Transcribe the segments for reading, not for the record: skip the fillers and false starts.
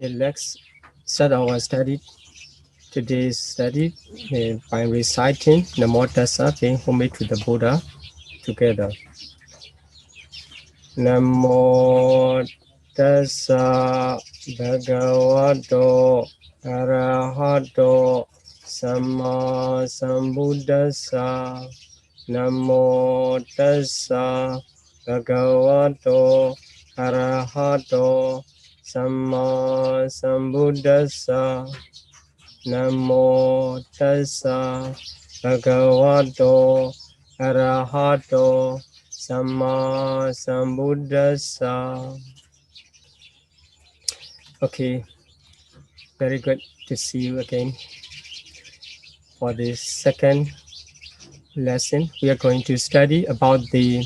Okay, let's start our study. Today's study by reciting Namo Tassa, paying homage to the Buddha together. Namo Tassa Bhagavato Arahato Samma Sambuddhassa. Namo Tassa Bhagavato Arahato Samma Sambuddhassa. Namo Tassa Bhagavato Arahato Samma Sambuddhassa. Okay, very good to see you again. For this second lesson, we are going to study about the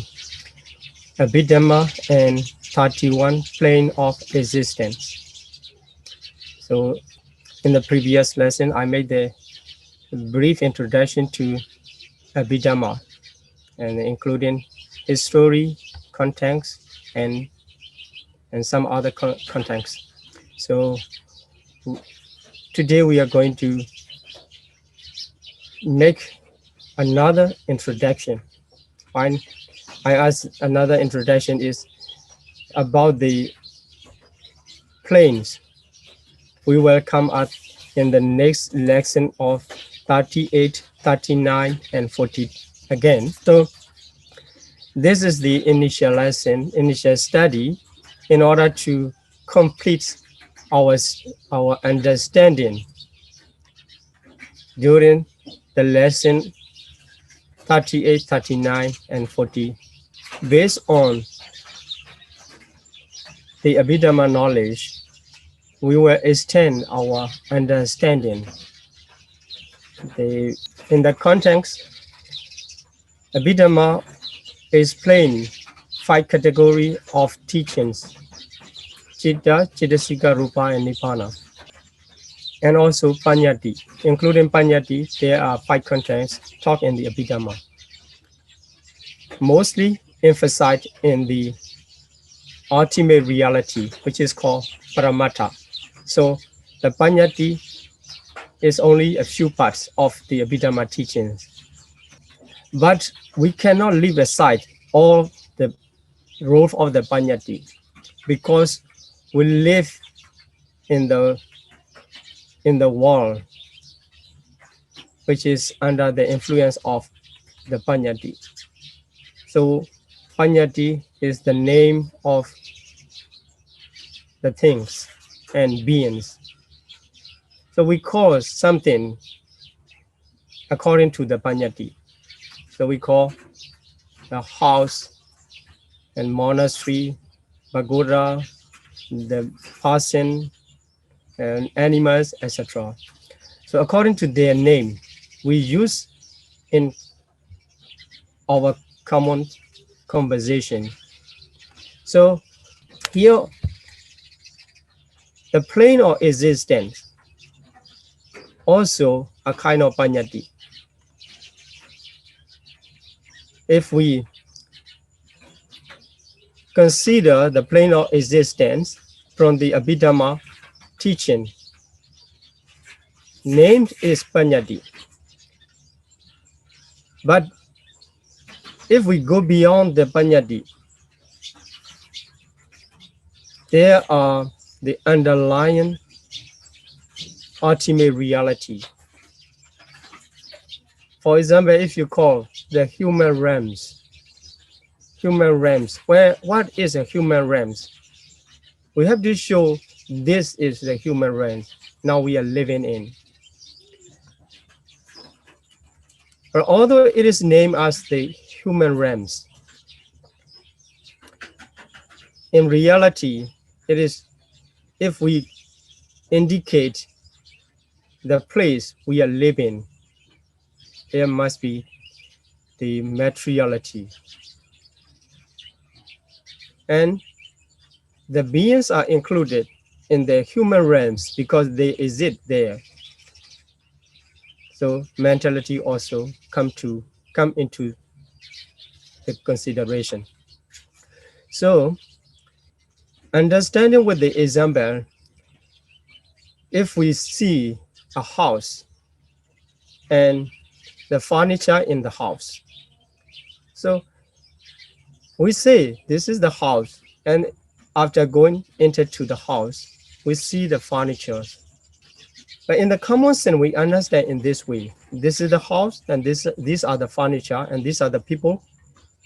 Abhidhamma and 31 plane of existence. So in the previous lesson, I made a brief introduction to Abhidhamma, and including his story, context, and some other context. So today we are going to make another introduction. I ask another introduction is about the planes. We will come up in the next lesson of 38, 39, and 40 again. So this is the initial lesson, initial study, in order to complete our understanding during the lesson 38, 39, and 40. Based on the Abhidhamma knowledge, we will extend our understanding. In that context, Abhidhamma explains 5 categories of teachings: Chitta, Chittasika, Rupa, and Nibbana. And also Panyati. Including Panyati, there are 5 contents taught in the Abhidhamma, mostly emphasized in the ultimate reality, which is called Paramattha. So the Panyati is only a few parts of the Abhidhamma teachings. But we cannot leave aside all the rules of the Panyati, because we live in the world which is under the influence of the Panyati. So Panyati is the name of the things and beings. So we call something according to the Panyati. So we call the house and monastery, pagoda, the person, and animals, etc. So according to their name, we use in our common conversation. So here, the plane of existence also a kind of Panyati. If we consider the plane of existence from the Abhidhamma teaching, named is Panyati. But if we go beyond the Panyati, there are the underlying ultimate reality. For example, if you call the human realms, what is a human realms? We have to show this is the human realms now we are living in. But although it is named as the human realms, in reality, it is, if we indicate the place we are living, there must be the materiality. And the beings are included in the human realms because they exist there. So mentality also come into the consideration. So understanding with the example, if we see a house and the furniture in the house, so we say this is the house, and after going into the house, we see the furniture. But in the common sense, we understand in this way: this is the house, and these are the furniture, and these are the people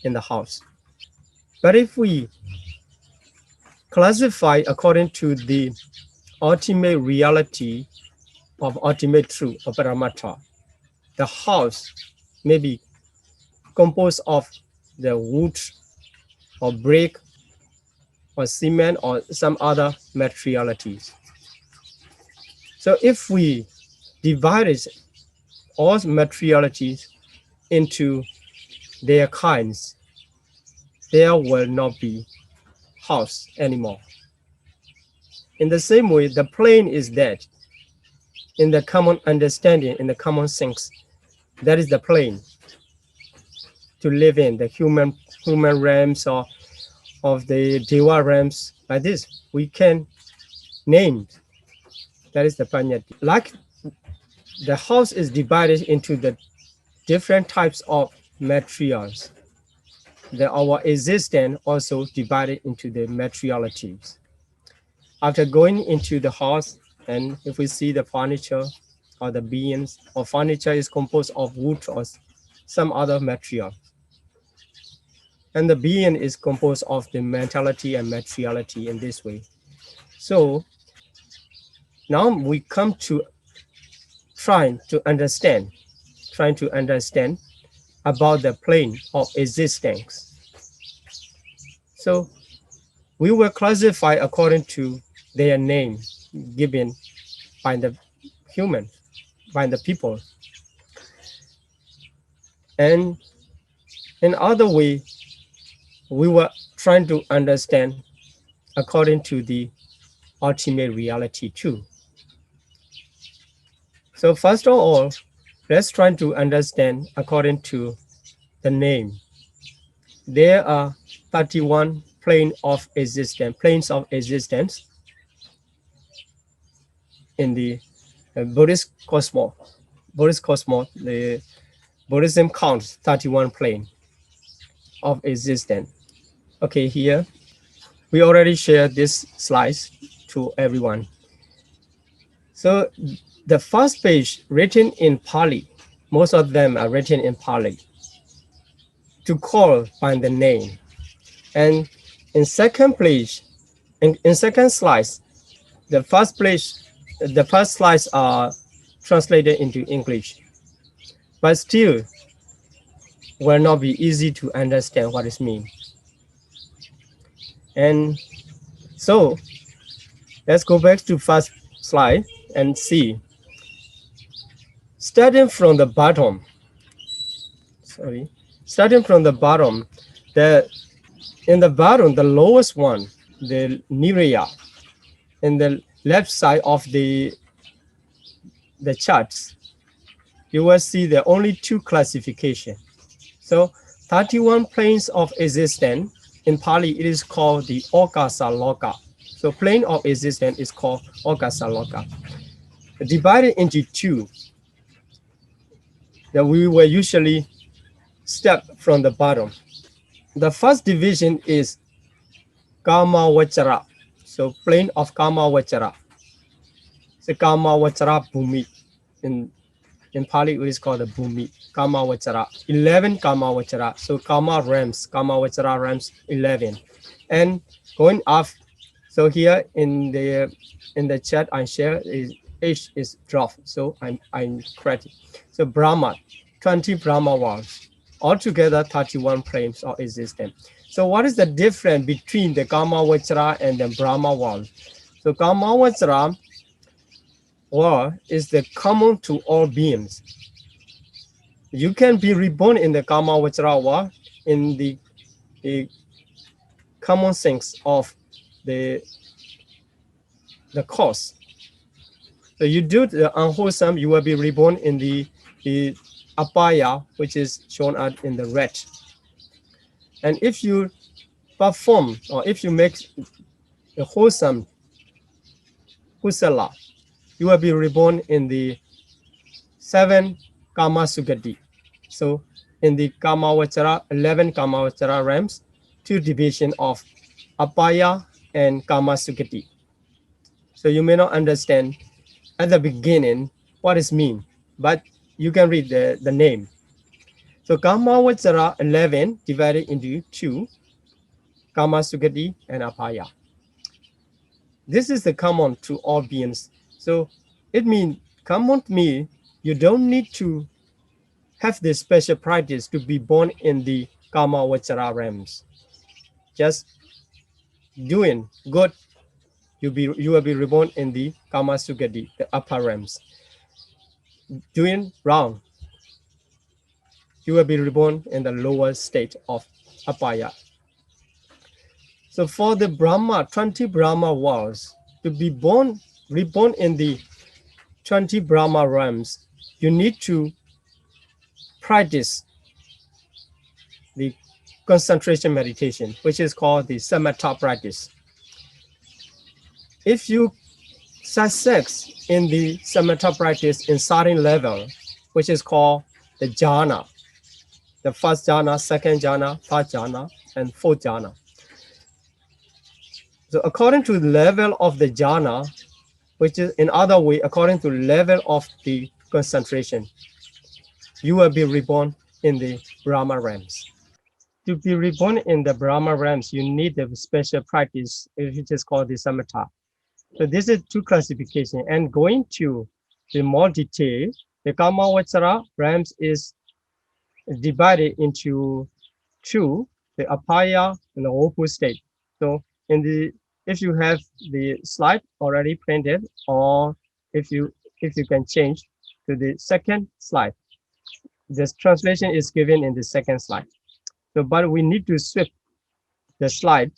in the house. But if we classify according to the ultimate reality of ultimate truth of Paramata, the house may be composed of the wood or brick or cement or some other materialities. So if we divide all materialities into their kinds, there will not be house anymore. In the same way, the plane is dead. In the common understanding, in the common sense, that is the plane to live in, the human realms or of the Deva realms. Like this, we can name. That is the Panyati. Like the house is divided into the different types of materials. Our existence also divided into the materialities. After going into the house, and if we see the furniture or the beings, or furniture is composed of wood or some other material. And the being is composed of the mentality and materiality in this way. So now we come to trying to understand about the plane of existence. So we will classify according to their name given by the human, by the people. And in other way, we were trying to understand according to the ultimate reality too. So first of all, let's try to understand according to the name. There are 31 planes of existence in the Buddhist cosmos. The Buddhism counts 31 planes of existence. Okay, here we already shared this slides to everyone. So the first page written in Pali, most of them are written in Pali, to call by the name. And in second page, in second slides, the first slides are translated into English, but still will not be easy to understand what it means. And so let's go back to first slide and see. Starting from the bottom, in the bottom, the lowest one, the Niraya, in the left side of the charts, you will see the only two classifications. So 31 planes of existence, in Pali, it is called the Akasa Loka. So plane of existence is called Akasa Loka. Divided into two, that we will usually step from the bottom. The first division is Kama Vachara. So plane of Kama Vachara. So Kama Vachara Bhumi. In Pali, it is called the Bhumi. Kama Vachara. 11 Kama Vachara. So Kama Vachara realms 11. And going up, so here in the chat I share is H is dropped. So I'm correct. So Brahma, 20 Brahma worlds. Altogether 31 planes of existence. So what is the difference between the Kama Vachara and the Brahma world? So Kama Vachara world is the common to all beings. You can be reborn in the Kama Vachara world in the common sense of the cause. So you do the unwholesome, you will be reborn in the apaya, which is shown out in the red. And if you perform, or if you make the wholesome kusala, you will be reborn in the 7 Kama Sugati. So in the Kamavachara, 11 Kamavachara realms, 2 division of Apaya and Kama Sugati. So you may not understand at the beginning what is mean, but you can read the name. So Kamavachara 11 divided into 2, Kama Sugati and Apaya. This is the common to all beings. So it means common to me, you don't need to have this special practice to be born in the Kamavachara realms. Just doing good, you will be reborn in the Kama Sugati, the upper realms. Doing wrong, you will be reborn in the lower state of Apaya. So for the Brahma, 20 Brahma worlds, to be reborn in the 20 Brahma realms, you need to practice the concentration meditation, which is called the samatha practice. If you success in the samatha practice in certain level, which is called the jhana, the first jhana, second jhana, third jhana, and fourth jhana. So according to the level of the jhana, which is in other way, according to level of the concentration, you will be reborn in the Brahma realms. To be reborn in the Brahma realms, you need a special practice, which is called the samatha. So this is 2 classification. And going to the more detail, the Kamavachara realms is divided into 2, the Apaya and the Opu state. So if you have the slide already printed, or if you can change to the second slide, this translation is given in the second slide. So, but we need to switch the slide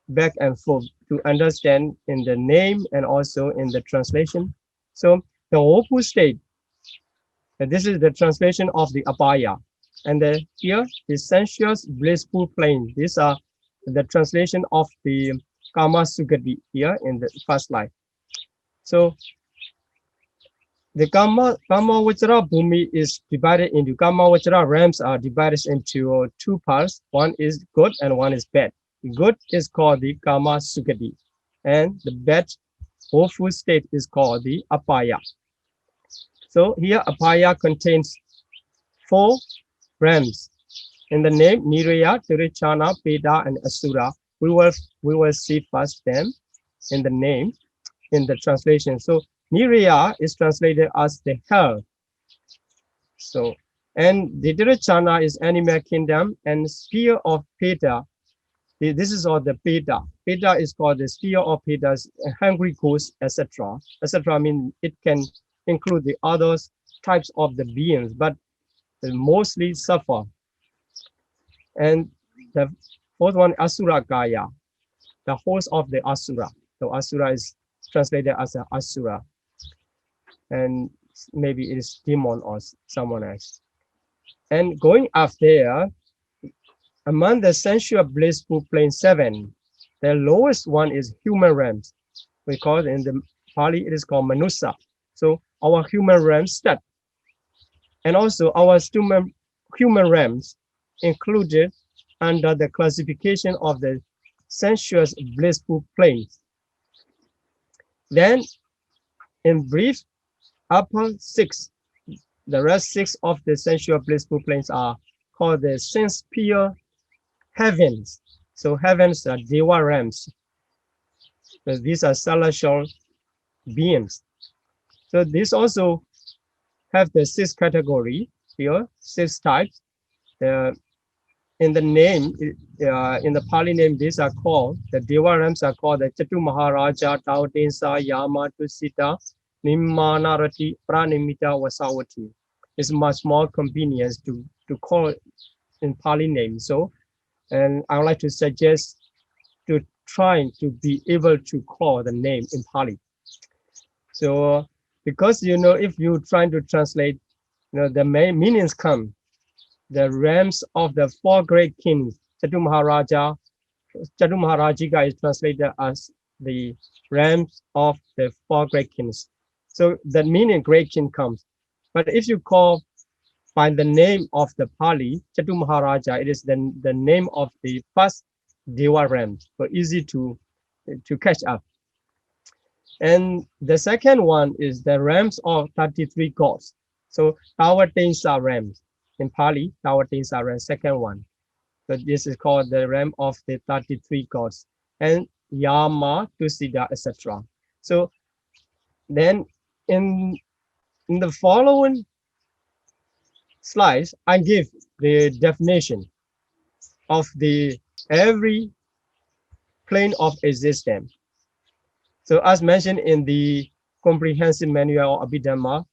back and forth to understand in the name and also in the translation. So the Opu state, this is the translation of the Apaya. And here, the sensuous blissful plane. These are the translation of the Kama Sugati here in the first slide. So the Kamavachara Bhumi is divided into Kamavachara realms are divided into 2 parts. One is good and one is bad. Good is called the Kama Sugati, and the bad awful state is called the Apaya. So here Apaya contains 4 realms. In the name Niraya, Tirachana, Peda, and Asura, we will see first them in the name in the translation. So Niraya is translated as the hell. So, and the Tirachana is animal kingdom, and sphere of Peda. This is all the Peda. Peda is called the sphere of Pedas, hungry ghost, etc. etc. I mean, it can include the other types of the beings, but they mostly suffer. And the 4th one, Asura Gaya, the host of the Asura. So Asura is translated as an Asura, and maybe it is demon or someone else. And going up there, among the sensual blissful plane 7, the lowest one is human realms. We call it in the Pali, it is called Manusa. So our human realms step. And also our human realms included under the classification of the sensuous blissful planes. Then in brief, upper 6, the rest 6 of the sensual blissful planes are called the sense pure heavens. So heavens are Deva realms. So these are celestial beings. So these also have the 6 category here, 6 types. In the name, in the Pali name, these are called, the Deva realms are called the Chatu Maharaja, Tautensa, Yama, Tusita, Nimmanarati, Pranimita, Vasawati. It's much more convenient to call it in Pali name. So, and I would like to suggest to try to be able to call the name in Pali. So, because, if you try to translate, the main meanings come. The realms of the 4 great kings, Chatu Maharajika is translated as the realms of the 4 great kings. So that meaning great king comes. But if you call by the name of the Pali, Chatu Maharaja, it is the name of the first Deva ram, so easy to catch up. And the second one is the rams of 33 gods. So Tawatensa rams in Pali, Tawatensa ram, second one. So this is called the ram of the 33 gods, and Yama, Tusida, etc. So then in the following slides, I give the definition of the every plane of existence. So as mentioned in the comprehensive manual of Abhidhamma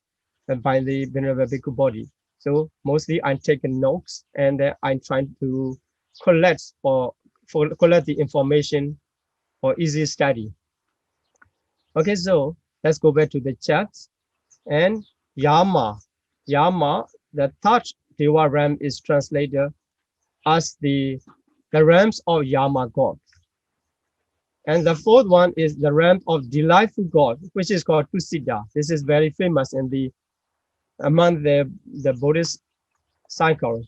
by the Venerable Bhikkhu Bodhi. So mostly I'm taking notes and I'm trying to collect collect the information for easy study. Okay, so let's go back to the chat. And Yama, the third Deva ram is translated as the realms of Yama God. And the fourth one is the realm of delightful God, which is called Tusida. This is very famous in among the Buddhist cycle,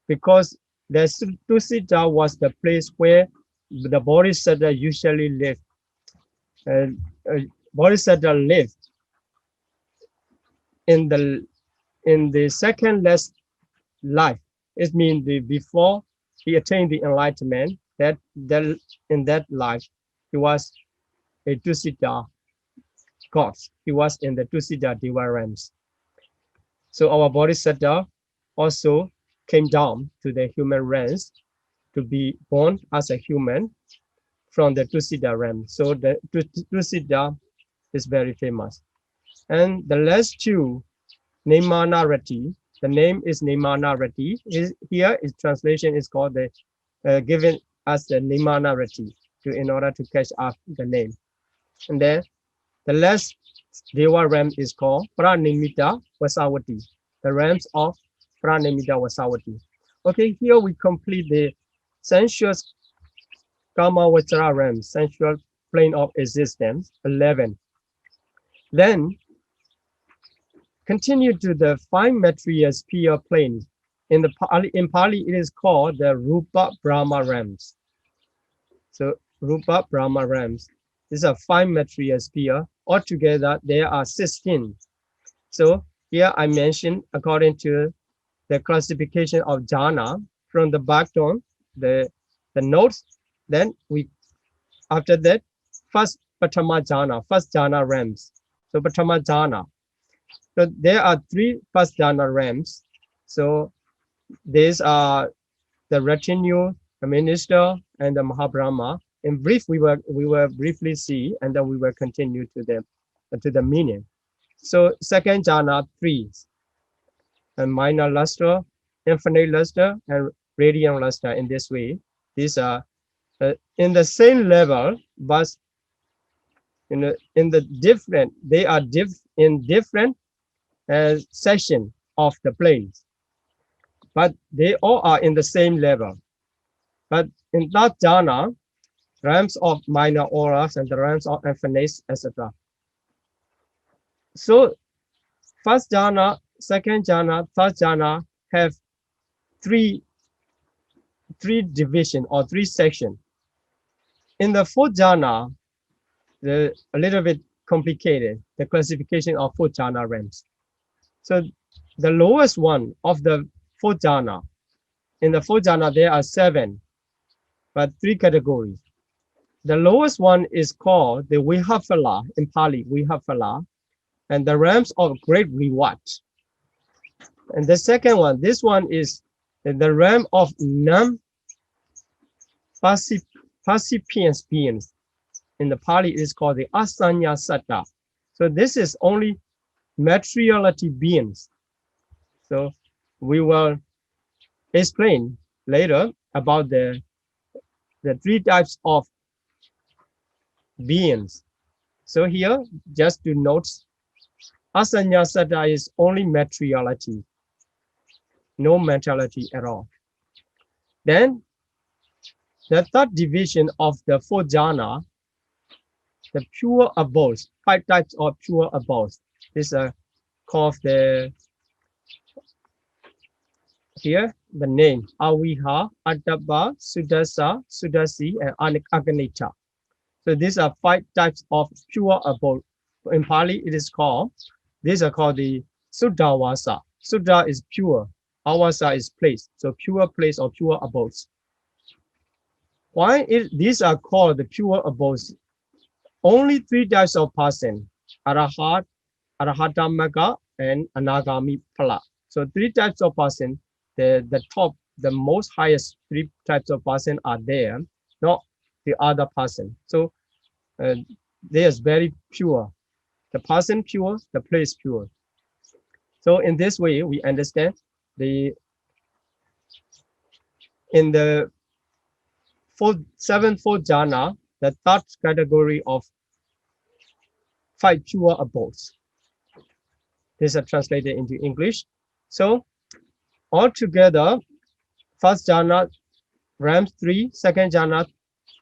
because the Tusida was the place where the Bodhisattva usually lived. Bodhisattva lived in the second last life. It means before he attained the enlightenment, that in that life he was a Tusida god. He was in the Tusida Deva realms. So our Bodhisattva also came down to the human realms to be born as a human from the Tusida realm. So the Tusida is very famous. And the last two, Nemanarati, the name is Nemanarati. Here its translation is called given as the Nemanarati in order to catch up the name. And then the last Deva ram is called Pranimita Vasawati, the realms of Pranimita Vasawati. Okay, here we complete the sensuous Kama Vachara realm, sensual plane of existence, 11. Then continue to the five material sphere plane. In Pali, it is called the Rupa Brahma realms. So Rupa Brahma realms. These are five material sphere. Altogether, there are 16. So here I mentioned according to the classification of jhana from the background, the notes. Then after that, first Patama jhana, first jhana realms. So Patama jhana. So there are three first jhana realms. So these are the retinue, the minister, and the Mahabrahma. In brief, we will briefly see, and then we will continue to the meaning. So second jhana, 3, and minor luster, infinite luster, and radiant luster. In this way, these are in the same level, but in the different, they are in different section of the planes, but they all are in the same level. But in that jhana, realms of minor auras and the realms of infinite, etc. So first jhana, second jhana, third jhana have three division or three section. In the fourth jhana, a little bit complicated, the classification of fourth jhana realms. So the lowest one of the fourth jhana, in the fourth jhana there are 7, but 3 categories. The lowest one is called the Vihaphala, in Pali, Vihaphala, and the realms of great reward. And the second one, this one is the realm of non-percipient beings. In the Pali, it is called the Asanya Satta. So this is only materiality beings. So we will explain later about the 3 types of beings. So here, just to note, Asanya Satta is only materiality, no mentality at all. Then the third division of the 4th jhana, the pure abodes, 5 types of pure abodes. This is called the here the name Aviha, Adabba, Sudasa, Sudasi, and Aganita. So these are 5 types of pure abode. In Pali, it is called, these are called the Suddhavasa. Suddha is pure, Avasa is place. So pure place or pure abodes. Why these are called the pure abodes? Only 3 types of person, Arahat, Arahatamaka, and Anagami Phala. So 3 types of person, the top, the most highest 3 types of person are there, not the other person. So they is very pure. The person pure, the place pure. So in this way, we understand in the 7th jhana, the 3rd category of 5 pure abodes. These are translated into English. So altogether, 1st jhana, RAM 3, 2nd jhana,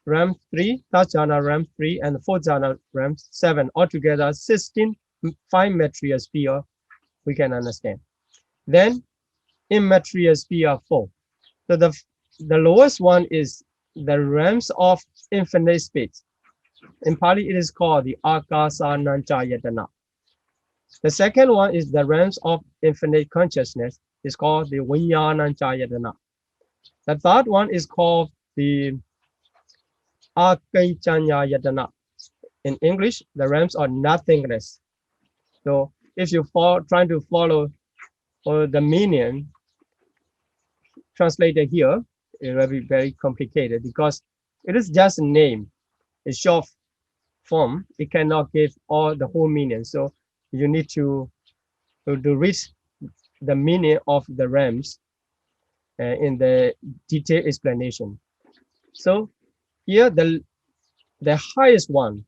RAM 3, 3rd jhana, RAM 3, and 4th jhana, RAM 7. Altogether, 16 fine material sphere we can understand. Then immaterial sphere 4. So the lowest one is the realms of infinite space. In Pali, it is called the Akasananchayatana. The second one is the realms of infinite consciousness. It's called the Vinyananchayatana. The third one is called the Akanchanyayatana. In English, the realms of nothingness. So if you trying to follow the meaning translated here, it will be very complicated because it is just a name, a short form. It cannot give all the whole meaning. So you need to reach the meaning of the realms in the detailed explanation. So here the highest one,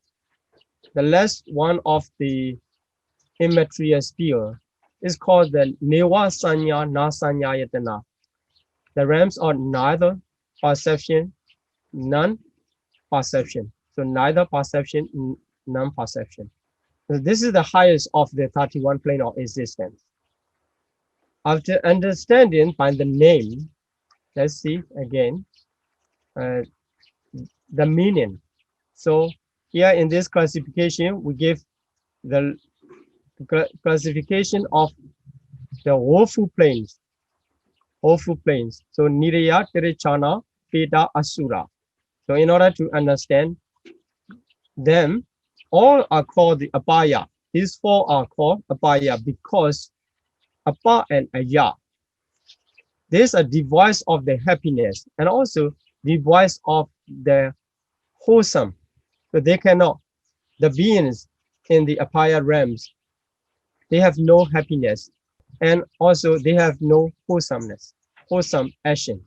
the last one of the immaterial sphere is called the Neva Sanya Nasanya Yatana. The realms are neither perception, non-perception. So neither perception, non-perception. So this is the highest of the 31 plane of existence. After understanding by the name, let's see again the meaning. So here in this classification, we give the classification of the woeful planes. Woeful planes. So Niraya, Tirechana, Peta, Asura. So in order to understand them, all are called the Apaya. These 4 are called Apaya because Apa and Aya, these are device of the happiness and also device of the wholesome. So they cannot, the beings in the Apaya realms, they have no happiness and also they have no wholesomeness, wholesome action.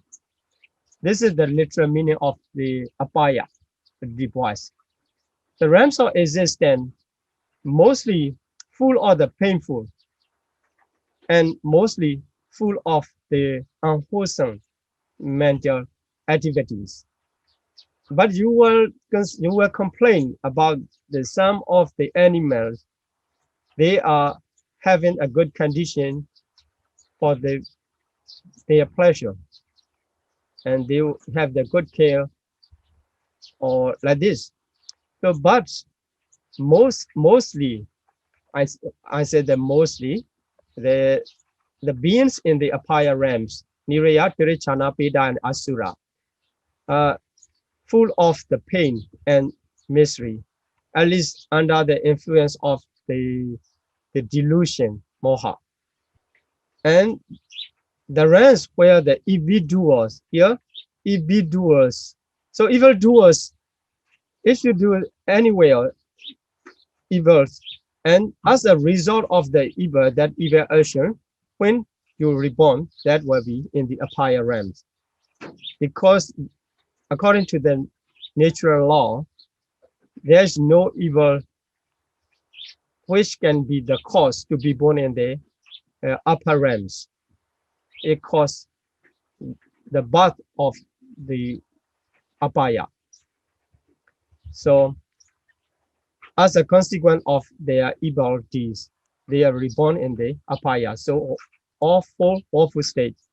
This is the literal meaning of the Apaya, the device. The realms of existence mostly full of the painful and mostly full of the unwholesome mental activities. But you will complain about some of the animals. They are having a good condition for their pleasure, and they have the good care or like this. So, but mostly, I said that mostly the beings in the Apaya realms, Niraya, Tirechana, Peta, and Asura, are full of the pain and misery, at least under the influence of the delusion, moha. And the realms where the evildoers, here, evildoers. So evildoers, if you do anywhere evils, and as a result of the evil, that evil action, when you reborn, that will be in the Apaya realms. Because according to the natural law, there's no evil which can be the cause to be born in the upper realms. It causes the birth of the Apaya. So as a consequence of their evil deeds, they are reborn in the apaya. So all four awful states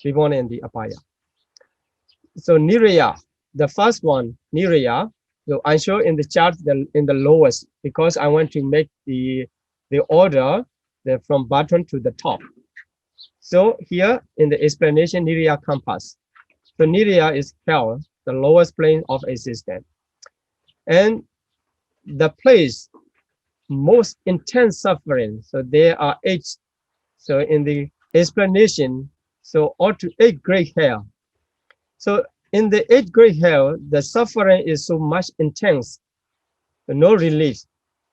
reborn in the apaya. So Niraya, the first one, Niraya, so I show in the chart in the lowest because I want to make the order from bottom to the top. So here in the explanation, Niraya compass. So Niraya is hell, the lowest plane of existence. And the place most intense suffering. So there are 8. So in the explanation, so all to 8 great hell. So in the 8 great hell, the suffering is so much intense, no relief,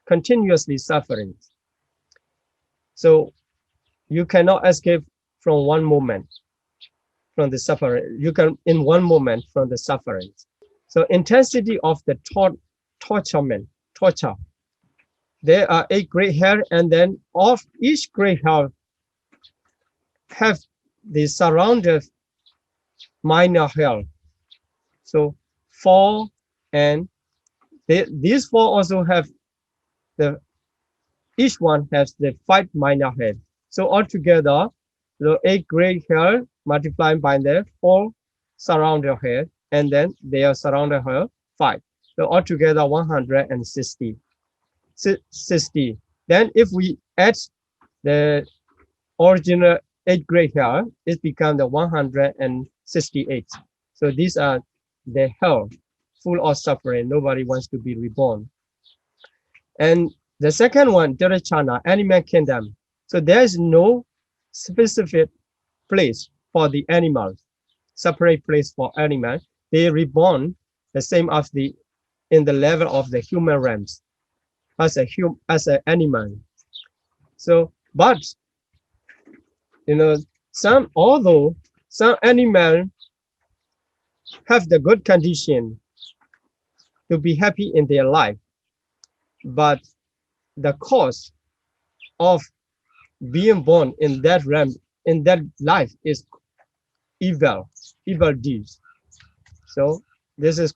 continuously suffering. So you cannot escape from one moment from the suffering. You can in one moment from the suffering. So intensity of the torture. There are 8 great hell, and then of each great hell have the surrounded minor hell. So 4 and these 4 also have each one has the 5 minor hell. So altogether, the 8 great hell multiplied by the 4 surrounded hell, and then they are surrounded hell 5. So altogether 160. 60. Then if we add the original 8 great hell, it becomes the 168. So these are the hell full of suffering. Nobody wants to be reborn. And the second one, Dirachana, animal kingdom. So there is no specific place for the animals, separate place for animals. They reborn the same as in the level of the human realms as an animal. So, but although some animals have the good condition to be happy in their life, but the cause of being born in that realm, in that life, is evil deeds. So this is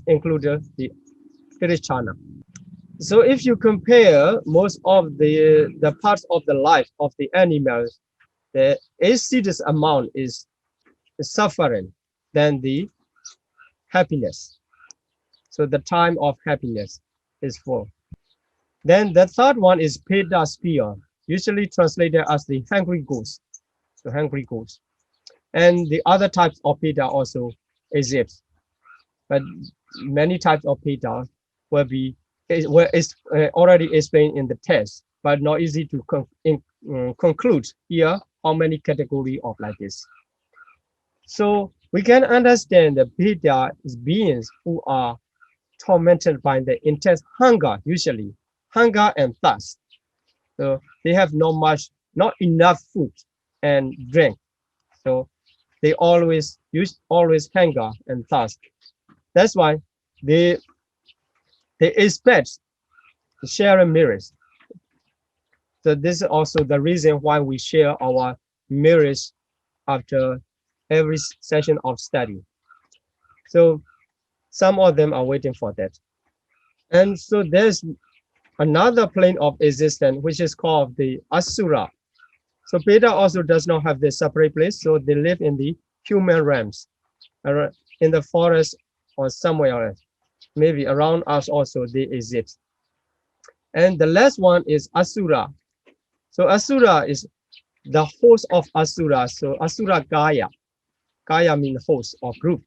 included the Tirachana. So if you compare most of the parts of the life of the animals, the acidus amount is suffering than the happiness. So the time of happiness is 4. Then the third one is Peda spear, usually translated as the hungry ghost. So hungry ghost. And the other types of Peda also exist. But many types of Peda is already explained in the test, but not easy to conclude here how many categories of like this. So we can understand the Peda is beings who are tormented by the intense hunger, usually hunger and thirst. So they have not enough food and drink. So they always hunger and thirst. That's why they expect sharing mirrors. So this is also the reason why we share our mirrors after every session of study. So some of them are waiting for that. And so there's another plane of existence, which is called the Asura. So Peda also does not have the separate place. So they live in the human realms, in the forest or somewhere else. Maybe around us also they exist. And the last one is Asura. So Asura is the host of Asura. So Asura Gaya. Gaya means host or group.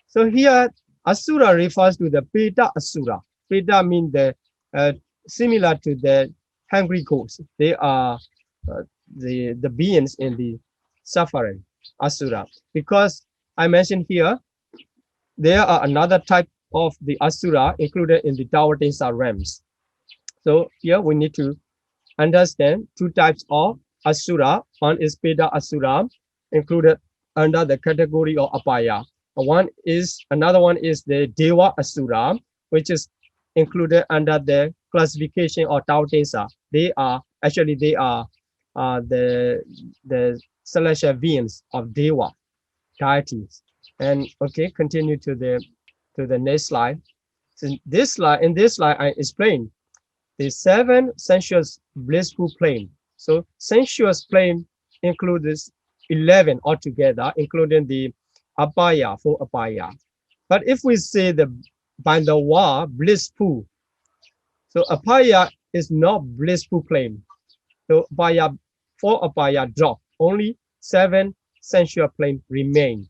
So here Asura refers to the Peda Asura. Peda means similar to the hungry ghosts. They are the beings in the suffering, Asura. Because I mentioned here, there are another type of the Asura included in the Tawadesa realms. So here we need to understand 2 types of Asura. One is Peda Asura, included under the category of Apaya. Another one is the Deva Asura, which is included under the classification of Tawadesa. They are the celestial beings of Deva deities. And okay, continue to the next slide. So in this slide, I explain the 7 sensuous blissful plane. So sensuous plane includes 11 altogether, including the apaya, 4 apaya. But if we say the by the wa blissful, so apaya is not blissful plane. So apaya, 4 apaya drop, only 7 sensual plane remain,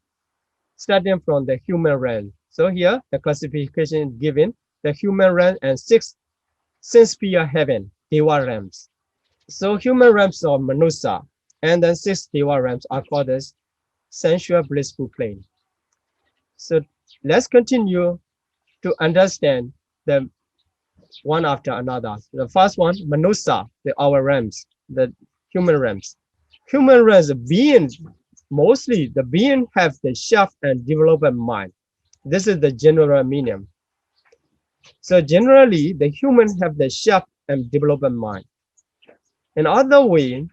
starting from the human realm. So here the classification is given, the human realm and 6 sense-sphere heaven, Deva realms. So human realms are Manusa, and then 6 Deva realms are called as sensual blissful plane. So let's continue to understand them one after another. The first one, Manusa, our realms, the human realms. Human realms, beings, mostly the being have the sharp and developed mind. This is the general meaning. So generally, the humans have the sharp and developed mind. In other way,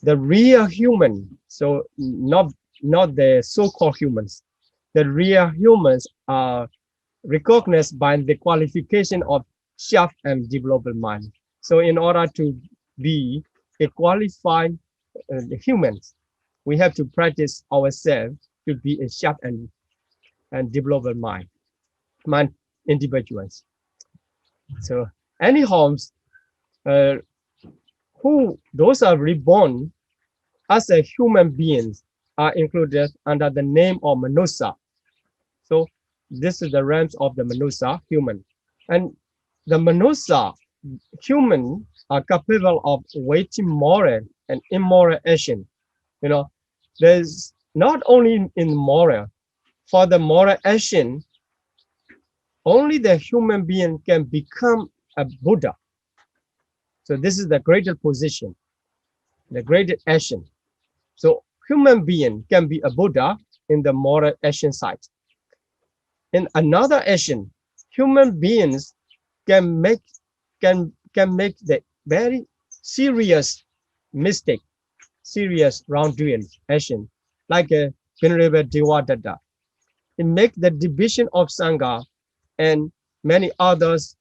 the real human, so not the so-called humans, the real humans are recognized by the qualification of sharp and developed mind. So in order to be a qualified humans, we have to practice ourselves to be a sharp and developed mind individuals. So any homes who those are reborn as a human beings are included under the name of Manusa. So this is the realms of the Manusa, human. And the Manusa, human, are capable of weighing moral and immoral action. You know, there's not only in moral, for the moral action, only the human being can become a Buddha. So this is the greater position, the greater action. So human being can be a Buddha in the moral action side. In another action, human beings can make the very serious mistake, serious wrongdoing action, like a Venerable Devadatta. It make the division of Sangha and many others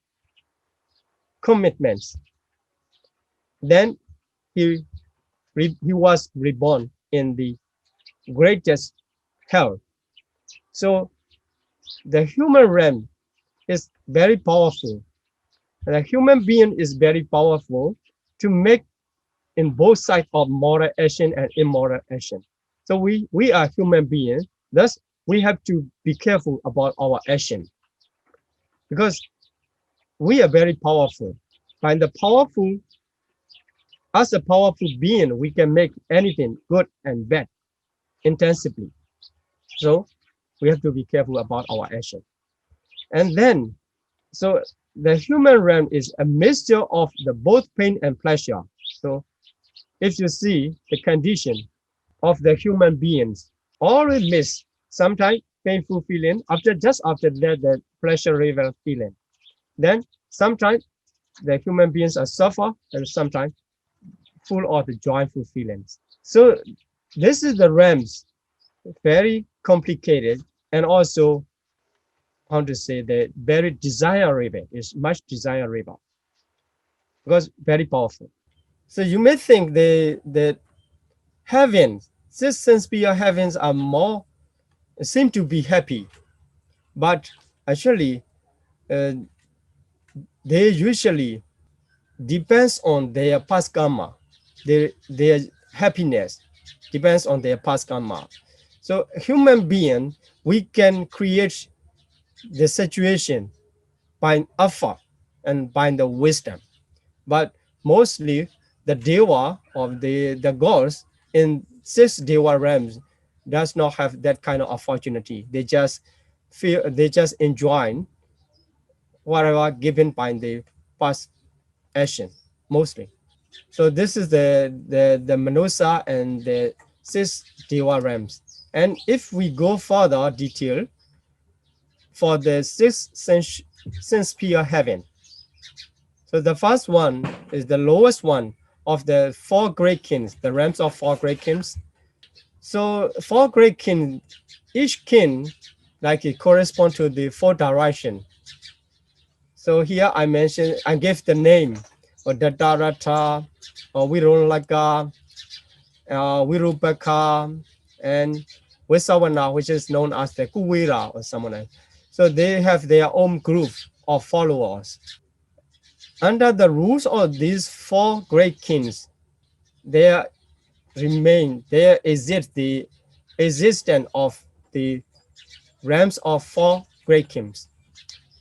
commitments. Then he was reborn in the greatest hell. So the human realm is very powerful. The human being is very powerful to make in both sides of moral action and immoral action. So we are human beings, thus we have to be careful about our action because we are very powerful. By the powerful, as a powerful being, we can make anything good and bad intensively. So we have to be careful about our action. And then, so the human realm is a mixture of the both pain and pleasure. So if you see the condition of the human beings, always miss sometimes painful feeling, just after that, the pleasurable feeling. Then sometimes the human beings are suffer and sometimes full of the joyful feelings. So this is the realms, very complicated and also how to say the very desirable, is much desirable because very powerful. So you may think the heavens, this sense-sphere heavens are more seem to be happy, but actually they usually depends on their past karma. Their happiness depends on their past karma. So human being, we can create the situation by effort and by the wisdom, but mostly the deva of the gods in 6 deva realms does not have that kind of opportunity. They just enjoy whatever given by the past action mostly. So this is the Manusa and the 6 deva realms. And if we go further detail for the 6 sense-sphere heaven, so the first one is the lowest one of the 4 great kings, the realms of 4 great kings. So 4 great kings, each king like it corresponds to the 4 direction. So here I mentioned, I gave the name or Datarata or Virulaka, Virupaka, and Vesawana, which is known as the Kuwira or someone else. So they have their own group of followers. Under the rules of these four great kings, there exists the existence of the realms of four great kings.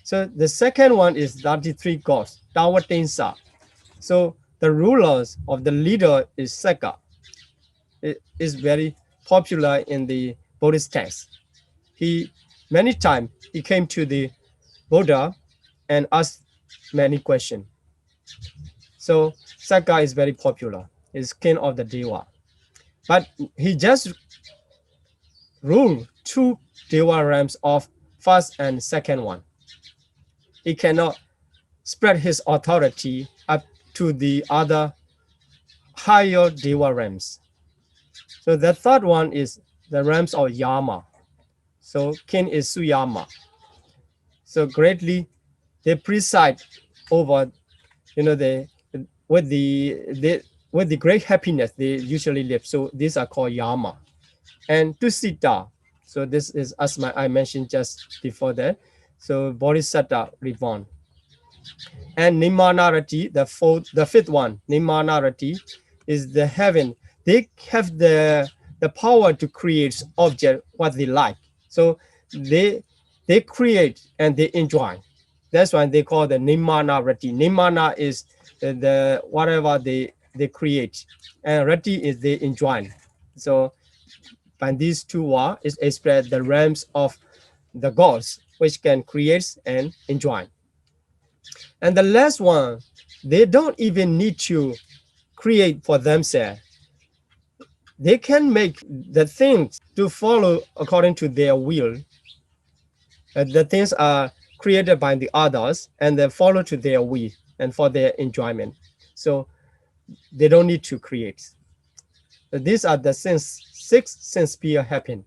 So the second one is 33 gods, Tawatinsa. So the rulers of the leader is Seka. It is very popular in the Buddhist text. Many times he came to the Buddha and asked many questions. So Seka is very popular. He's king of the Deva. But he just ruled two Deva realms of first and second one. He cannot spread his authority up to the other higher Deva realms. So the third one is the realms of Yama. So king is Suyama. So greatly they preside over, with the great happiness they usually live. So these are called Yama. And Tusita. So this is as I mentioned just before that. So Bodhisattva reborn. And Nimanarati, the fifth one, Nimanarati, is the heaven. They have the power to create object what they like. So they create and they enjoy. That's why they call the Nimanarati. Nimana is the whatever they create, and Rati is they enjoy. So by these two are is express the realms of the gods which can create and enjoy. And the last one, they don't even need to create for themselves. They can make the things to follow according to their will. The things are created by the others and they follow to their will and for their enjoyment. So they don't need to create. These are the six sense sphere happen.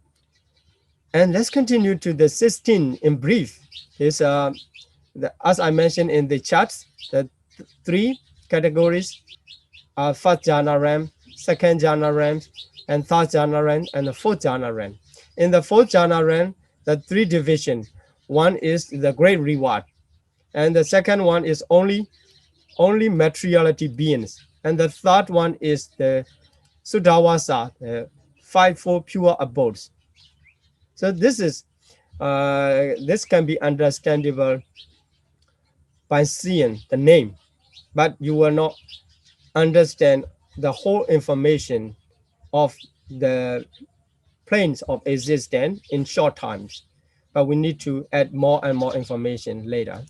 And let's continue to the 16 in brief. Is as I mentioned in the charts, the three categories are first jhana realm, second jhana realm, and third jhana realm, and the fourth jhana realm. In the fourth jhana realm, the three division. One is the great reward, and the second one is only materiality beings, and the third one is the Sudawasa, the fivefold pure abodes. So this can be understandable by seeing the name, but you will not understand the whole information of the planes of existence in short times. But we need to add more and more information later.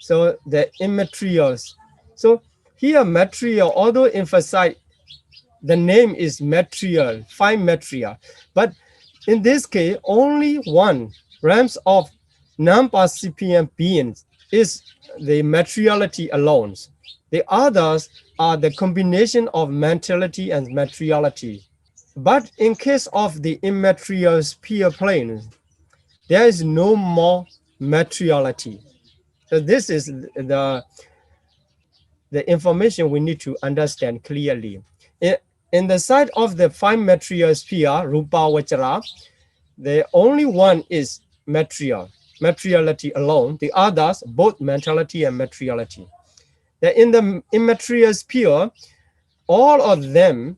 So the immaterials. So here material, although emphasize the name is material, fine material, but in this case, only one realms of non-percipient beings is the materiality alone. The others are the combination of mentality and materiality. But in case of the immaterial sphere plane, there is no more materiality. So this is the information we need to understand clearly. In the side of the fine material sphere, Rupa Vachara, the only one is materiality alone. The others, both mentality and materiality. In the immaterial sphere, all of them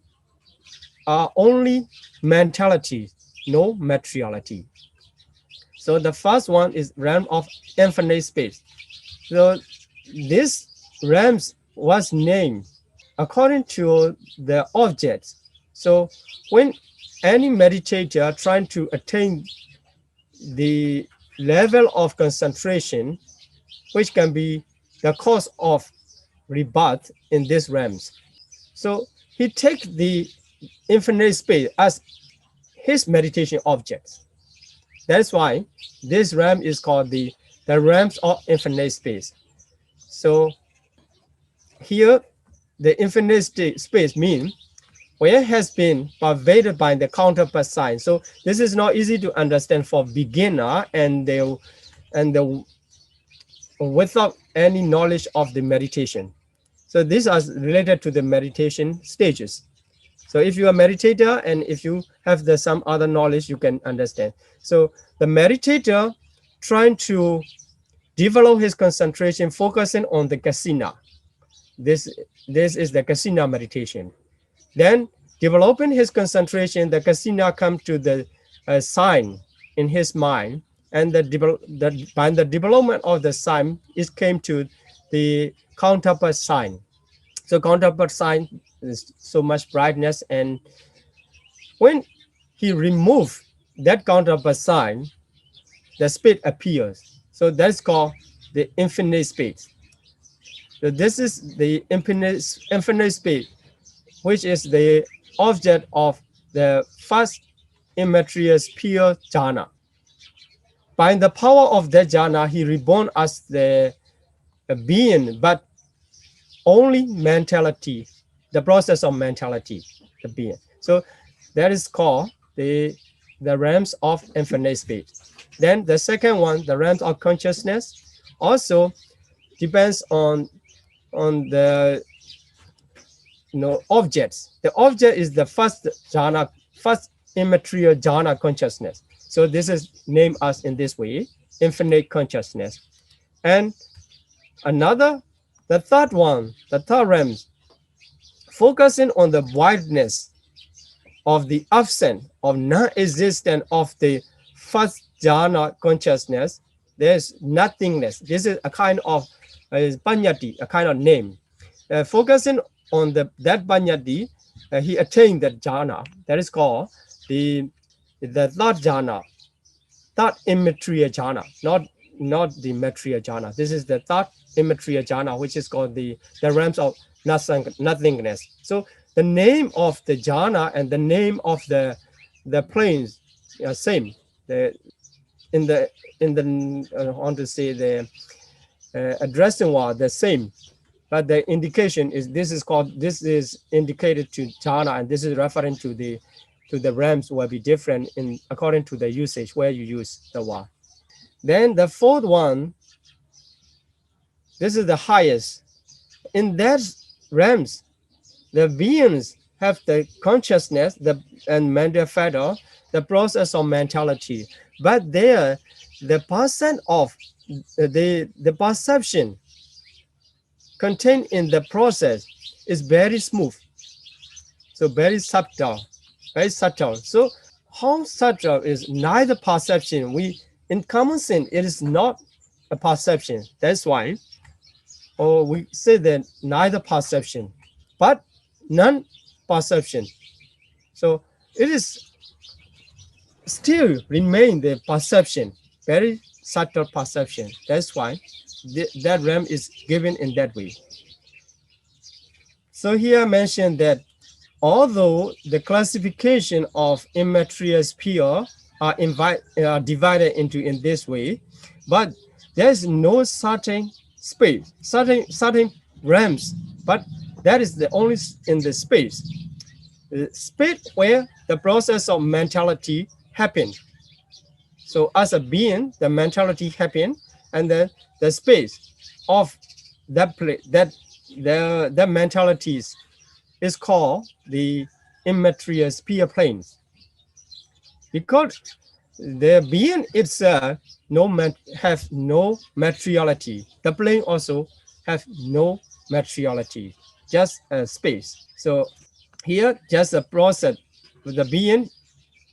are only mentality, no materiality. So the first one is realm of infinite space. So this realm was named according to the objects. So when any meditator trying to attain the level of concentration, which can be the cause of rebirth in these realms. So he takes the infinite space as his meditation objects. That's why this realm is called the realms of infinite space. So here, the infinite space means where it has been pervaded by the counterpart sign. So this is not easy to understand for beginner, and without any knowledge of the meditation. So these are related to the meditation stages. So if you're a meditator and if you have some other knowledge, you can understand. So the meditator trying to develop his concentration, focusing on the kasina. This is the kasina meditation. Then developing his concentration, the kasina come to the sign in his mind, and by the development of the sign, it came to the counterpart sign. So counterpart sign is so much brightness, and when he removed that counterpart sign, the speed appears. So that's called the infinite speed. So this is the infinite speed, which is the object of the first immaterial pure jhana. By the power of that jhana, he reborn as the being, but only mentality, the process of mentality, the being. So that is called the realms of infinite space. Then the second one, the realms of consciousness, also depends on the objects. The object is the first jhana, first immaterial jhana consciousness. So this is named as in this way, infinite consciousness. And the third one, the third realm, focusing on the wideness of the absence of non-existence of the first jhana consciousness. There's nothingness. This is a kind of panyati, a kind of name. Focusing on that panyati, he attained that jhana. That is called the third jhana, third immaterial jhana, not the material jhana. This is the third immaterial jhana, which is called the realms of nothingness. So the name of the jhana and the name of the planes are same. In the I want to say the addressing word the same, but the indication is this is indicated to jhana, and this is referring to the realms will be different in according to the usage where you use the word. Then the fourth one, this is the highest. In that realms, the beings have the consciousness, and manifesto, the process of mentality. But there, the percent of the perception contained in the process is very smooth. So very subtle, very subtle. So how subtle is neither perception. In common sense, it is not a perception. That's why, or we say that neither perception, but non-perception. So it is still remain the perception, very subtle perception. That's why that realm is given in that way. So here I mentioned that although the classification of immaterial sphere are divided into in this way, but there's no certain space, certain realms, but that is the only in the space where the process of mentality happens. So as a being, the mentality happens, and then the space of that place, that mentalities is called the immaterial sphere planes, because the being itself have no materiality. The plane also have no materiality, just a space. So here, just a process. The being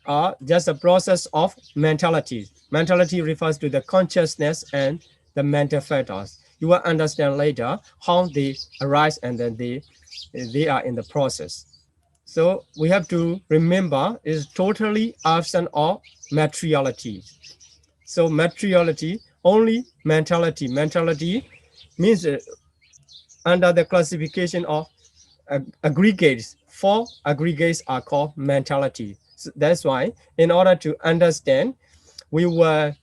are just a process of mentality. Mentality refers to the consciousness and the mental factors. You will understand later how they arise, and then they are in the process. So we have to remember is totally absent of materiality. So materiality, only mentality. Mentality means under the classification of aggregates. 4 aggregates are called mentality. So that's why, in order to understand, we will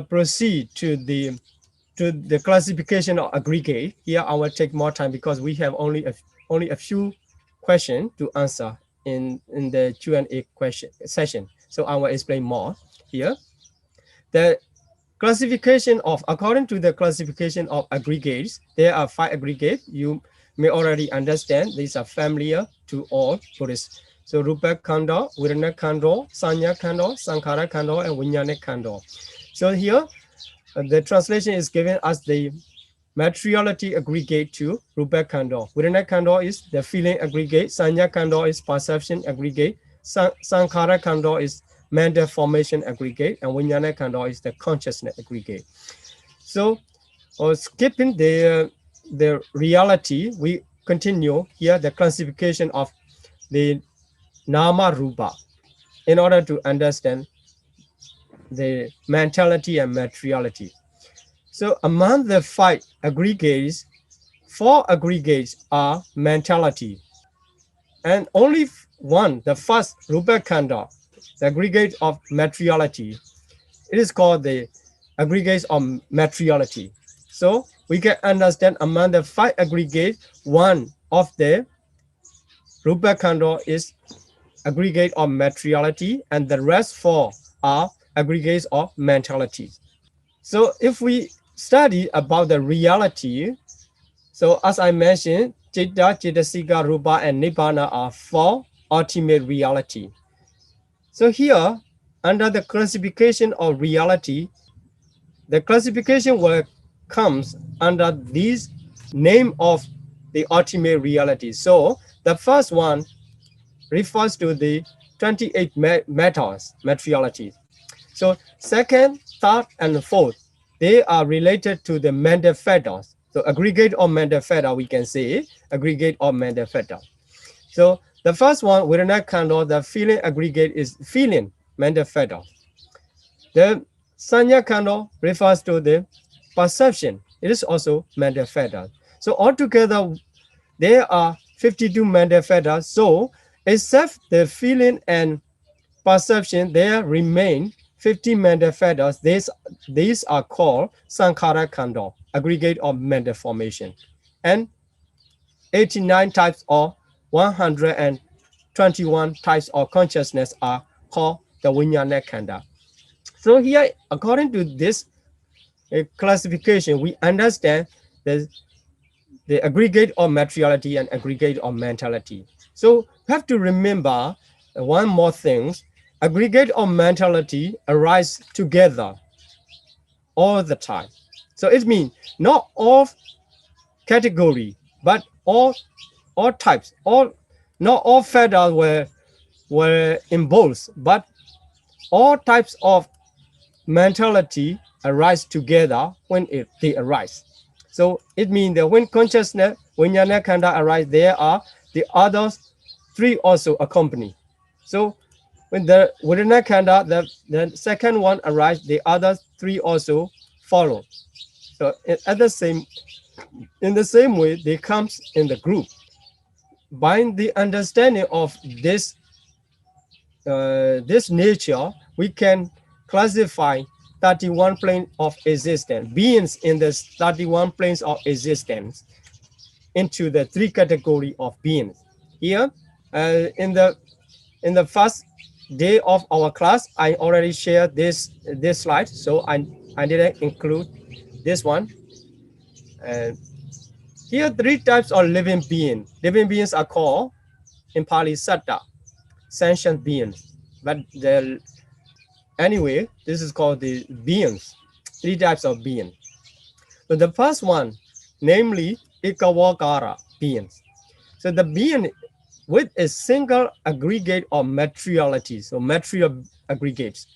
proceed to the classification of aggregate. Here I will take more time because we have only a few questions to answer in the Q&A question session. So I will explain more here. The classification of, according to the classification of aggregates, there are 5 aggregates. You may already understand these are familiar to all Buddhists. So Rupa Khanda, Vedana Khanda, Sanya Khanda, Sankhara Khanda, and Vijnana Khanda. So here, the translation is given as the materiality aggregate to Rupa Khanda. Vedana Khanda is the feeling aggregate. Sanya Khanda is perception aggregate. Sankhara Khanda is mental formation aggregate, and Vijnana Khanda is the consciousness aggregate. So, skipping the reality, we continue here the classification of the Nama Rupa in order to understand the mentality and materiality. So among the 5 aggregates, 4 aggregates are mentality, and only one, the first Rupa Khanda, the aggregate of materiality, it is called the aggregates of materiality. So we can understand among the 5 aggregates, one of the Rupa Khanda is aggregate of materiality, and the rest 4 are aggregates of mentality. So if we study about the reality, so as I mentioned, Citta, Cittasika, Rupa, and Nibbana are 4 ultimate reality. So here, under the classification of reality, the classification work comes under these name of the ultimate reality. So the first one refers to the 28 matters, materialities. So second, third, and fourth, they are related to the mental factors. So aggregate of mental factor, we can say aggregate of mental factor. So the first one, Vedana Khanda, the feeling aggregate is feeling mental factor. The Sanya Khanda refers to the perception. It is also mental factor. So altogether, there are 52 mental factors. So except the feeling and perception, there remain 50 mental factors. These are called Sankhara Khanda, aggregate of mental formation. And 89 types or 121 types of consciousness are called the Vijnana Khanda. So here, according to this classification, we understand the aggregate of materiality and aggregate of mentality. So we have to remember one more thing. Aggregate of mentality arise together all the time. So it means not all category, but all types, not all factors were involved, but all types of mentality arise together when they arise. So it means that when consciousness, when Vijnana Khanda arise, there are the others 3 also accompany. So when the Vedana Khanda, the second one arise, the other 3 also follow. So in the same way, they comes in the group. By the understanding of this nature, we can classify 31 planes of existence, beings in the 31 planes of existence, into the 3 categories of beings. Here, in the first day of our class, I already shared this slide, so I didn't include this one. Here, 3 types of living beings. Living beings are called, in Pali, Satta, sentient beings. But anyway, this is called the beings, 3 types of beings. So the first one, namely Ikawakara beings. So the being with a single aggregate of materiality, so material aggregates.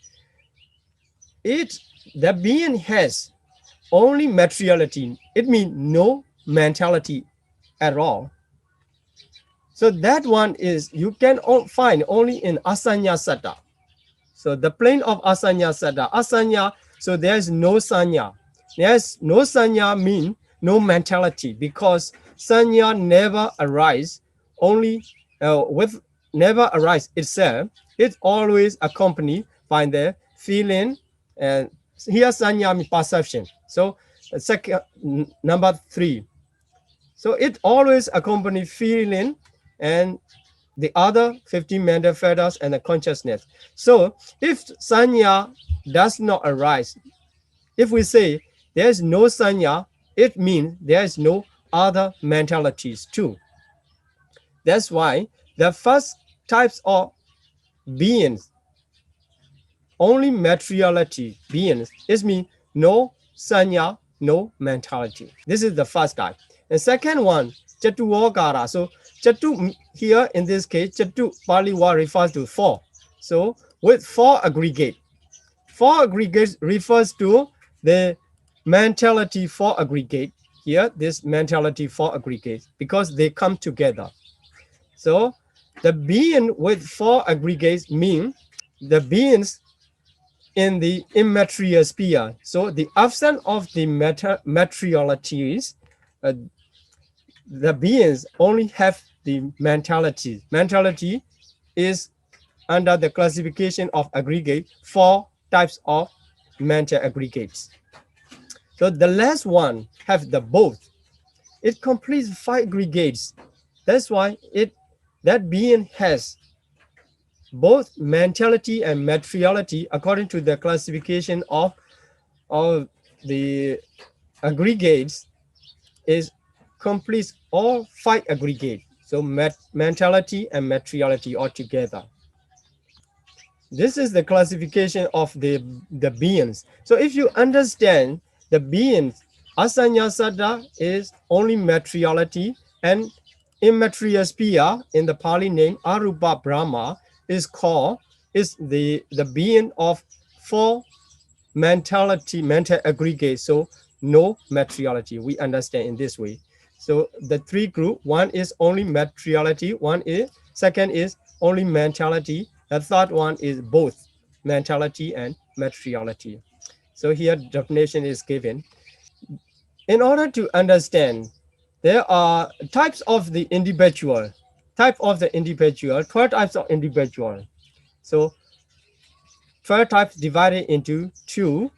The being has only materiality. It means no mentality at all. So that one is, you can find only in Asanya Satta. So the plane of Asanya Satta. Asanya, so there's no Sanya. There's no Sanya mean no mentality, because Sanya never arise only never arise itself. It's always accompanied by the feeling, and here Sanya means perception. So second, number 3. So it always accompanies feeling and the other 15 mental factors and the consciousness. So if Sanya does not arise, If we say there is no sanya, it means there is no other mentalities too. That's why the first types of beings, only materiality beings, is mean no sanya, no mentality. This is the first type. The second one, chatu wakara. So chatu here in this case, chatu Pali word refers to four. So with four aggregate refers to the mentality four aggregate. Here, this mentality four aggregate because they come together. So the being with four aggregates mean the beings in the immaterial sphere. So the absence of the materialities, the beings only have the mentality. Mentality is under the classification of aggregate, four types of mental aggregates. So the last one have the both. It completes five aggregates. That's why that being has both mentality and materiality according to the classification of the aggregates is completes all five aggregates. So mentality and materiality all together. This is the classification of the beings. So if you understand the beings, asanya sada is only materiality, and immaterial sphere in the Pali name Arupa Brahma is the being of four mental aggregates. So no materiality. We understand in this way. So the three group, one is only materiality, second is only mentality, the third one is both mentality and materiality. So here definition is given. In order to understand, there are types of the individual, 12 types of individual. So 12 types divided into two,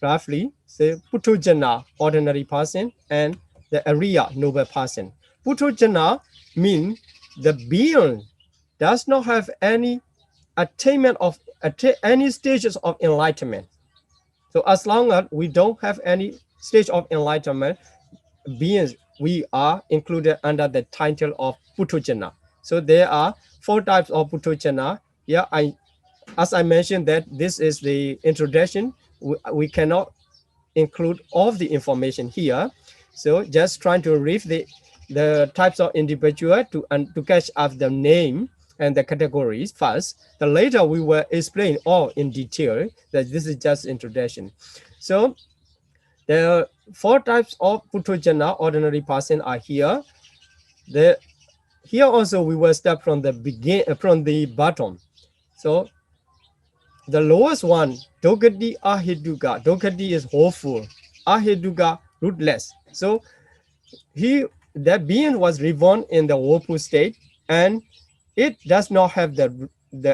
roughly, say Puthujana, ordinary person, and the Arya, noble person. Puthujana means the being does not have any attainment of any stages of enlightenment. So as long as we don't have any stage of enlightenment, beings, we are included under the title of Puthujana. So there are four types of Puthujana. Yeah, as I mentioned that this is the introduction. We cannot include all of the information here. So just trying to read the types of individual to catch up the name and the categories first. Then later we will explain all in detail. That this is just introduction. So there are four types of Puthujana, ordinary person, are here. Here also we will start from the bottom. So the lowest one, Dogati Ahiduga. Dogati is hopeful. Ahiduga, rootless. So that being was reborn in the woeful state, and it does not have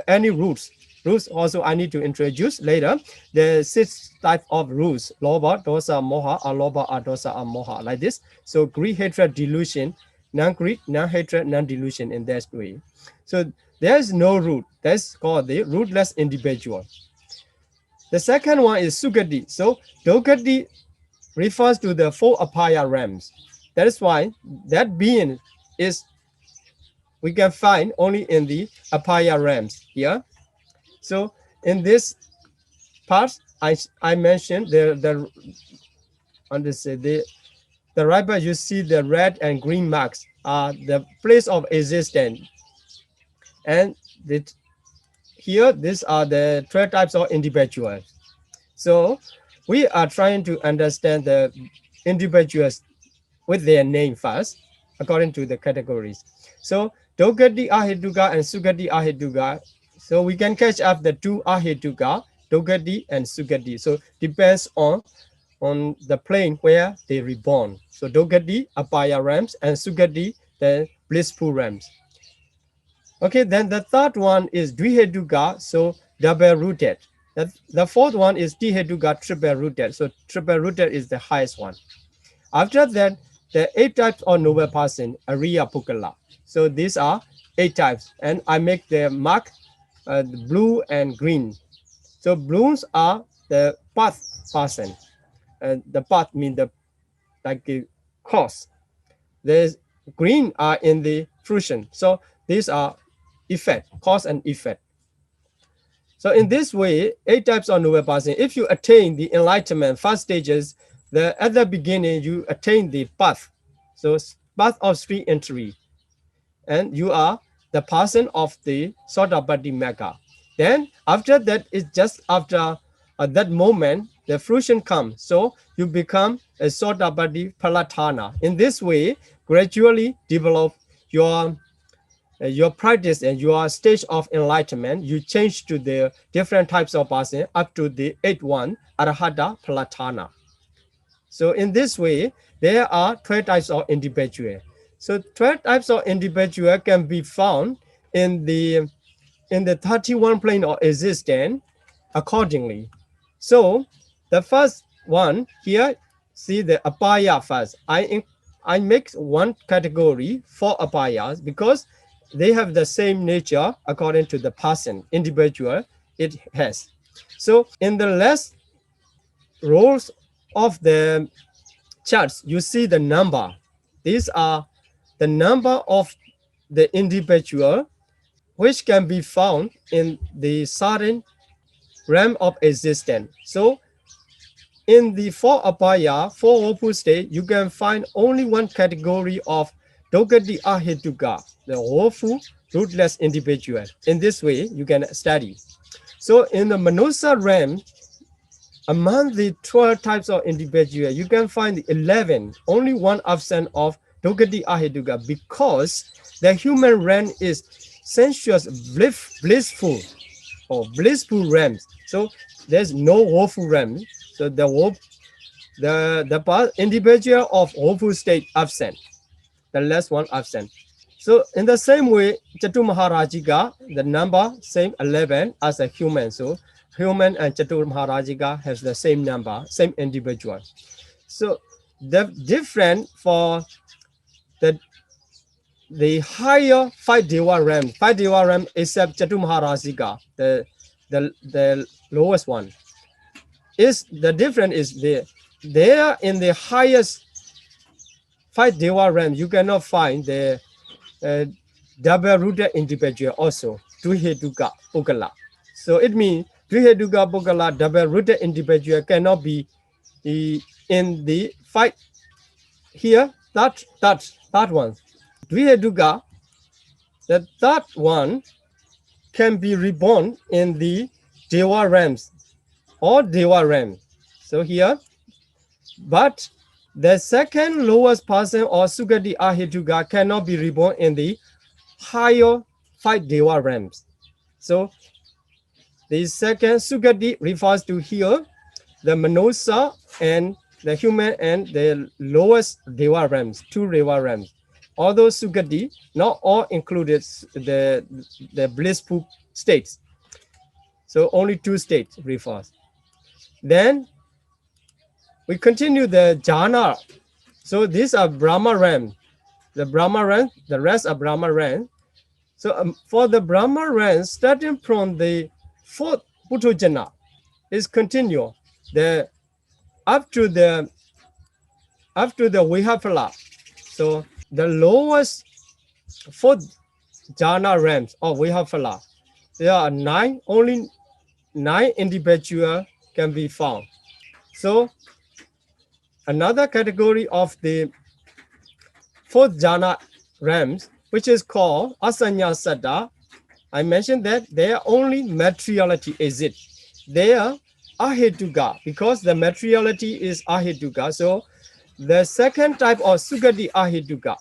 any roots. Roots also I need to introduce later. The 6 types of roots: loba, dosa, moha, aloba, adosa, moha, like this. So greed, hatred, delusion, non-greed, non-hatred, non-delusion in that way. So there is no root. That's called the rootless individual. The second one is Sugati. So Dogati refers to the 4 apaya realms. That is why that being we can find only in the apaya realms here. So in this part, I mentioned the right part, you see the red and green marks are the place of existence, and here these are the 12 types of individuals. So we are trying to understand the individuals with their name first, according to the categories. So Dogati Ahiduga and Sugati Ahiduga. So we can catch up the 2 Ahiduga, Dogati and Sugati. So depends on the plane where they reborn. So Dogati, Apaya realms, and Sugati, the blissful realms. Okay, then the third one is Dviheduga, so double rooted. The fourth one is Tiheduga, triple rooted. So triple rooted is the highest one. After that, the 8 types of noble person, Arya Pukala. So these are 8 types, and I make the mark blue and green. So blues are the path person, the path mean the like a cause. There's green are in the fruition. So these are effect, cause and effect. So in this way, 8 types of noble passing, if you attain the enlightenment, first stages, at the beginning, you attain the path. So path of street entry. And you are the person of the Sotapatti Magga. Then after that, it's just after that moment, the fruition comes. So you become a Sotapatti Palatana. In this way, gradually develop your practice and your stage of enlightenment. You change to the different types of person up to the 8th one, Arahata Palatana. So in this way, there are 12 types of individual. So 12 types of individual can be found in the 31 plane of existence accordingly. So the first one here, see the apaya first. I make one category for apayas because they have the same nature according to the person, individual it has. So in the last rows of the charts, you see the number. These are the number of the individual which can be found in the certain realm of existence. So in the 4 apaya, 4 woeful state, you can find only one category of Dogati Ahituka, the woeful, rootless individual. In this way, you can study. So in the Manusa realm, among the 12 types of individual, you can find 11, only one absent of Dogati Ahituka, because the human realm is sensuous, blissful, or blissful realms. So there's no woeful realm. So the individual of woeful state absent, the last one absent. So in the same way, Chatu Maharajika, the number same 11 as a human. So human and Chatu Maharajika has the same number, same individual. So the different for the higher 5 Deva realm, 5 Deva realm except Chatu Maharajika, the lowest one, is the difference is there in the highest 5 Deva realm, you cannot find the double-rooted individual also, Duheduka Pogala. So it means Duheduka Pogala, double-rooted individual cannot be in the 5 here, that one. Duheduka, the third one can be reborn in the Deva realms or Deva realm. So here, but the second lowest person or Sugati Ahituka cannot be reborn in the higher 5 Deva realms. So the second Sugati refers to here the Manosa and the human and the lowest Deva realms, 2 Deva realms. Although Sugati, not all included the blissful states. So only 2 states refers. Then we continue the jhana. So these are Brahma realm. The Brahma realm, the rest are Brahma realm. So for the Brahma realm, starting from the 4th Puthujana, is continue up to the Vihapala. So the lowest 4th jhana realms of Vihapala, there are 9, only 9 individual can be found. So another category of the 4th jhana realms, which is called Asanya Saddha, I mentioned that there only materiality exists. They are Ahetuka, because the materiality is Ahetuka. So the second type of Sugati Ahetuka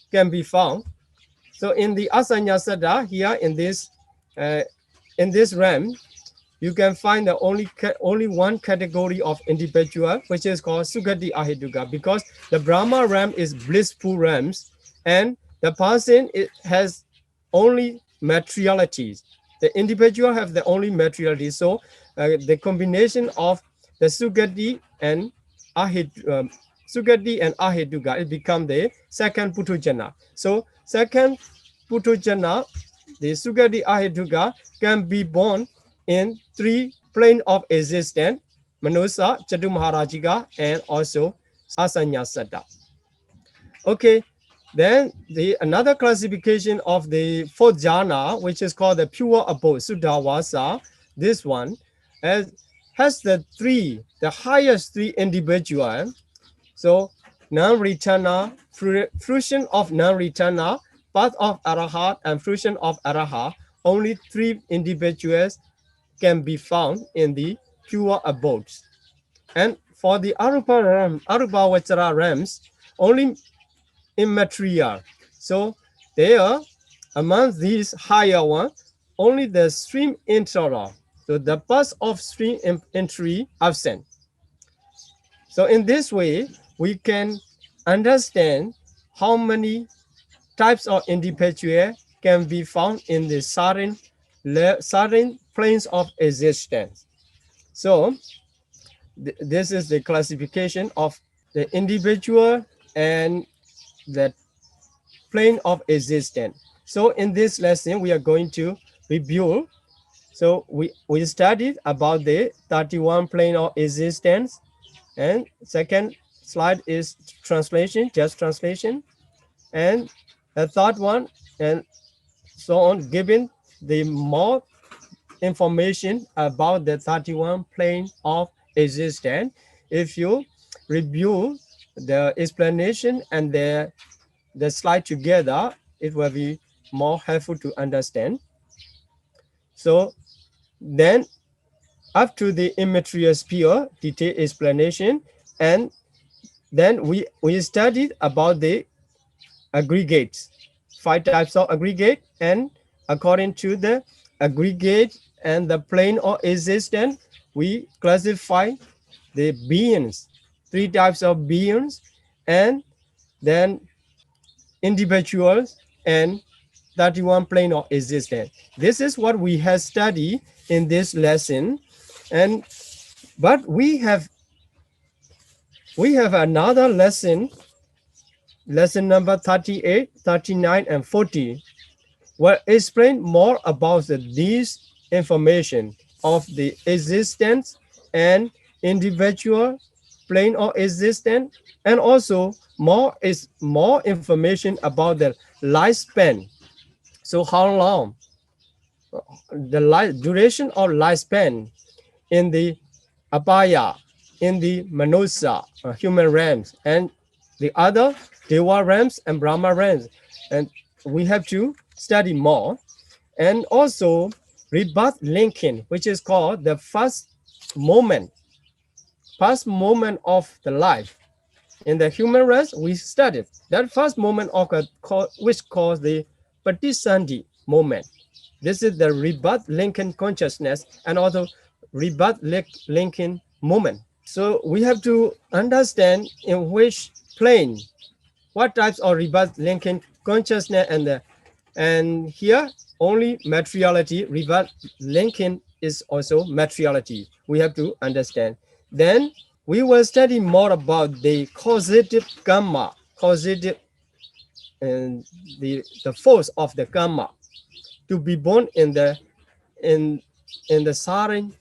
can be found. So in the Asanya Saddha here in this realm, you can find the only one category of individual, which is called Sugati Ahetuka, because the Brahma realm is blissful realms, and the person has only materialities. The individual have the only materiality. So the combination of the Sugati and Ahetuka, it become the second Puthujana. So second Puthujana, the Sugati Ahetuka, can be born in 3 plane of existence, Manusa, Chatu Maharajiga, and also Asanya Satta. Okay, then the another classification of the fourth jhana, which is called the pure abode, Suddhavasa, this one has the highest three individual. So non-returner, fruition of non-returner, path of arahat, and fruition of arahat. Only three individuals can be found in the pure abodes. And for the Arupa Vachara realms, only immaterial. So there, among these higher ones, only the stream interal. So the path of stream entry absent. So in this way, we can understand how many types of individual can be found in the certain planes of existence. So this is the classification of the individual and the plane of existence. So in this lesson, we are going to review. So we studied about the 31 plane of existence, and second slide is translation, just translation, and the third one, and so on, giving the more information about the 31 plane of existence. If you review the explanation and the slide together, it will be more helpful to understand. So then up to the immaterial sphere, detailed explanation, and then we studied about the aggregates, 5 types of aggregate, and according to the aggregate and the plane of existence, we classify the beings, 3 types of beings, and then individuals and 31 plane of existence. This is what we have studied in this lesson, and but we have another lesson number 38, 39, and 40, will explain more about these information of the existence and individual plane of existence, and also more information about the lifespan. So how long the duration of lifespan in the Abhaya, in the Manusa, human realms, and the other Deva realms and Brahma realms. And we have to study more. And also rebirth linking, which is called the first moment of the life. In the human race, we studied that first moment which calls the Patisandhi moment. This is the rebirth linking consciousness and also rebirth linking moment. So we have to understand in which plane, what types of rebirth linking consciousness, and here only materiality, rebirth linking is also materiality. We have to understand. Then we will study more about the causative karma, and the force of the karma to be born in the Sarin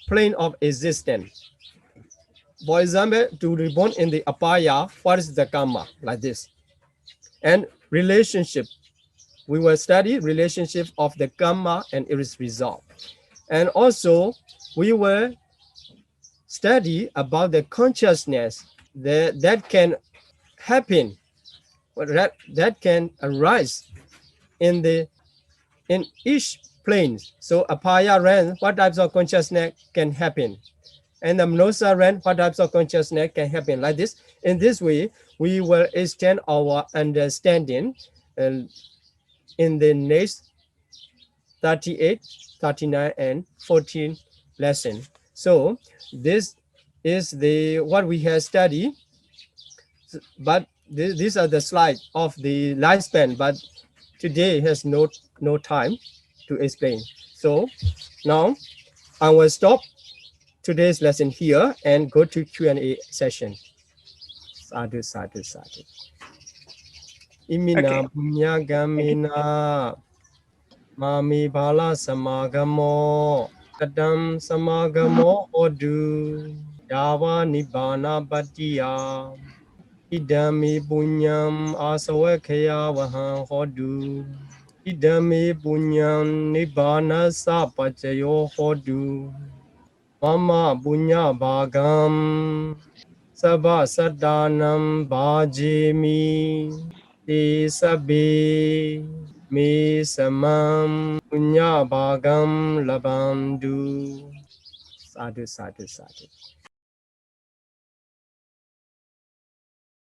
plane of existence. For example, to be born in the Apaya, what is the karma? Like this. And relationship. We will study relationship of the karma and its result. And also, we will study about the consciousness that can happen, that can arise in each plane. So Apaya realm, what types of consciousness can happen? And the Manosa realm, what types of consciousness can happen? Like this. In this way, we will extend our understanding in the next 38, 39, and 14 lesson. So this is what we have studied, but these are the slides of the lifespan, but today has no time to explain. So now I will stop today's lesson here and go to Q&A session. Sadhu, sadhu, sadhu. Imina Punyagamina Mami Bala Samagamo Adam samagamo odu Yava nibbana bhattiya Idami punyam asawakaya vahan hodu Idami punyam nibbana sapachayo hodu Mama punya bhagam Sabha sadanam bhajemi Te sabbe me samam punya bhagam labandu. Sadhu, sadhu, sadhu.